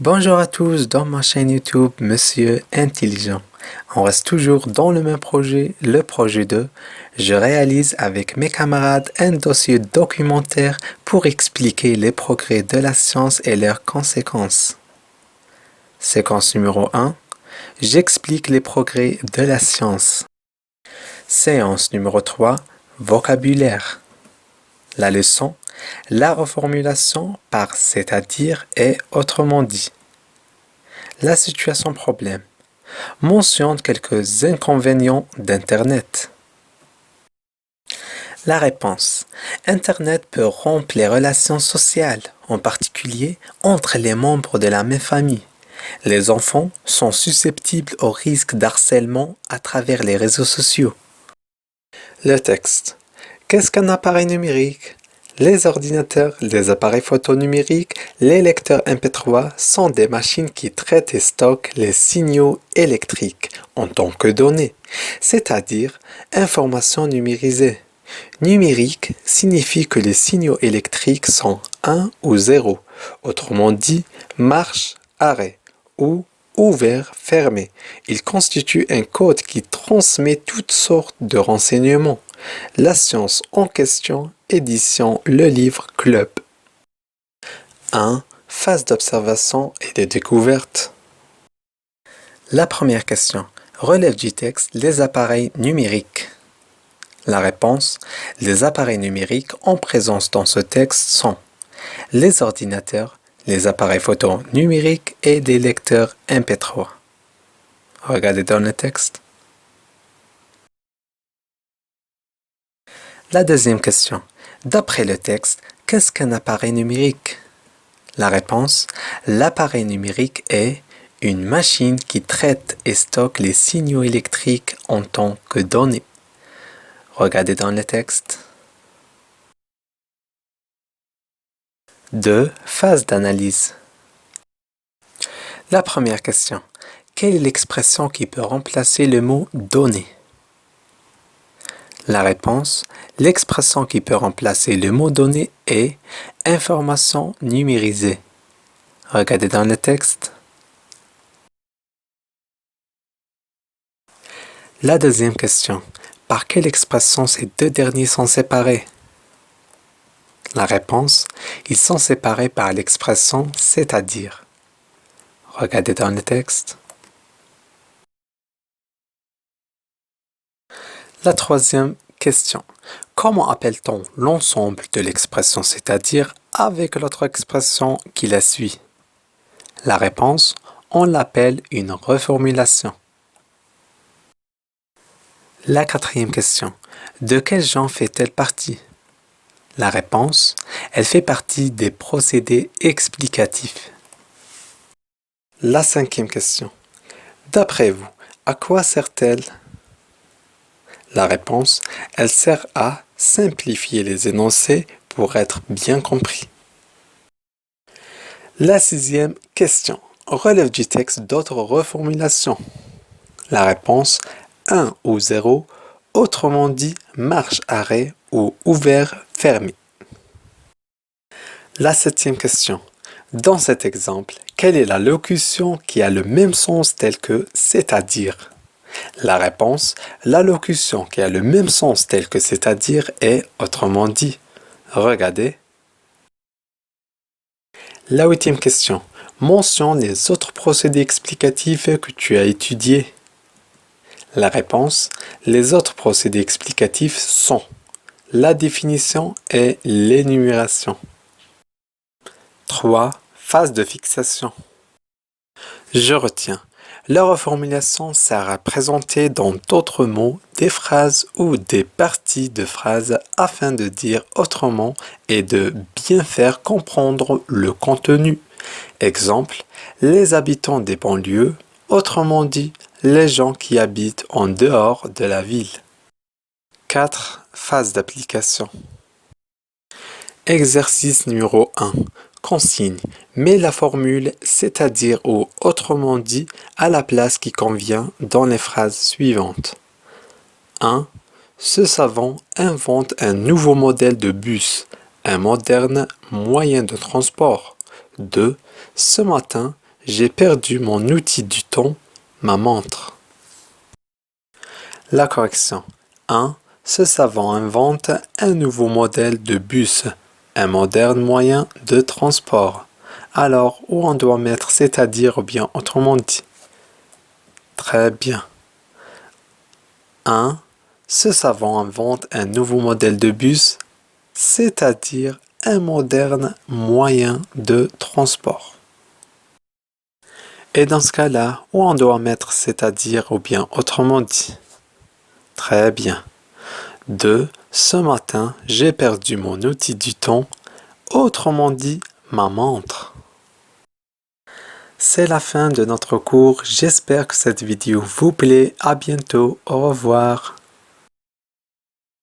Bonjour à tous dans ma chaîne YouTube Monsieur Intelligent. On reste toujours dans le même projet, le projet 2. Je réalise avec mes camarades un dossier documentaire pour expliquer les progrès de la science et leurs conséquences. Séquence numéro 1. J'explique les progrès de la science. Séance numéro 3. Vocabulaire. La leçon, la reformulation par c'est-à-dire et autrement dit. La situation problème mentionne quelques inconvénients d'Internet. La réponse. Internet peut rompre les relations sociales, en particulier entre les membres de la même famille. Les enfants sont susceptibles au risque d'harcèlement à travers les réseaux sociaux. Le texte. Qu'est-ce qu'un appareil numérique? Les ordinateurs, les appareils photo numériques, les lecteurs MP3 sont des machines qui traitent et stockent les signaux électriques en tant que données, c'est-à-dire informations numérisées. Numérique signifie que les signaux électriques sont 1 ou 0, autrement dit marche, arrêt, ou ouvert, fermé. Il constitue un code qui transmet toutes sortes de renseignements. La science en question, édition Le Livre Club. 1. Phase d'observation et de découverte. La première question relève du texte les appareils numériques. La réponse, les appareils numériques en présence dans ce texte sont les ordinateurs, les appareils photo numériques et des lecteurs MP3. Regardez dans le texte. La deuxième question. D'après le texte, qu'est-ce qu'un appareil numérique? La réponse, l'appareil numérique est une machine qui traite et stocke les signaux électriques en tant que données. Regardez dans le texte. 2. Phase d'analyse. La première question. Quelle est l'expression qui peut remplacer le mot « données » ? La réponse, l'expression qui peut remplacer le mot « données » est « information numérisée ». Regardez dans le texte. La deuxième question. Par quelle expression ces deux derniers sont séparés? La réponse, ils sont séparés par l'expression « c'est-à-dire ». Regardez dans le texte. La troisième question. Comment appelle-t-on l'ensemble de l'expression c'est-à-dire avec l'autre expression qui la suit? La réponse, on l'appelle une reformulation. La quatrième question. De quel genre fait-elle partie? La réponse, elle fait partie des procédés explicatifs. La cinquième question. D'après vous, à quoi sert-elle? La réponse, elle sert à simplifier les énoncés pour être bien compris. La sixième question relève du texte d'autres reformulations. La réponse, 1 ou 0, autrement dit marche, arrêt ou ouvert, fermé. La septième question. Dans cet exemple, quelle est la locution qui a le même sens tel que c'est-à-dire? La réponse, la locution qui a le même sens tel que c'est-à-dire est autrement dit. Regardez. La huitième question. Mentionne les autres procédés explicatifs que tu as étudiés. La réponse, les autres procédés explicatifs sont la définition et l'énumération. 3. Phase de fixation. Je retiens. La reformulation sert à présenter dans d'autres mots des phrases ou des parties de phrases afin de dire autrement et de bien faire comprendre le contenu. Exemple, les habitants des banlieues, autrement dit, les gens qui habitent en dehors de la ville. 4. Phase d'application. Exercice numéro 1. Consigne. Mets la formule c'est-à-dire ou autrement dit à la place qui convient dans les phrases suivantes. 1. Ce savant invente un nouveau modèle de bus, un moderne moyen de transport. 2. Ce matin, j'ai perdu mon outil du temps, ma montre. La correction. 1. Ce savant invente un nouveau modèle de bus, un moderne moyen de transport. Alors, où on doit mettre c'est-à-dire ou bien autrement dit? Très bien. 1. Ce savant invente un nouveau modèle de bus, c'est-à-dire un moderne moyen de transport. Et dans ce cas-là, où on doit mettre c'est-à-dire ou bien autrement dit? Très bien. 2. Ce matin, j'ai perdu mon outil du temps, autrement dit, ma montre. C'est la fin de notre cours. J'espère que cette vidéo vous plaît. À bientôt. Au revoir.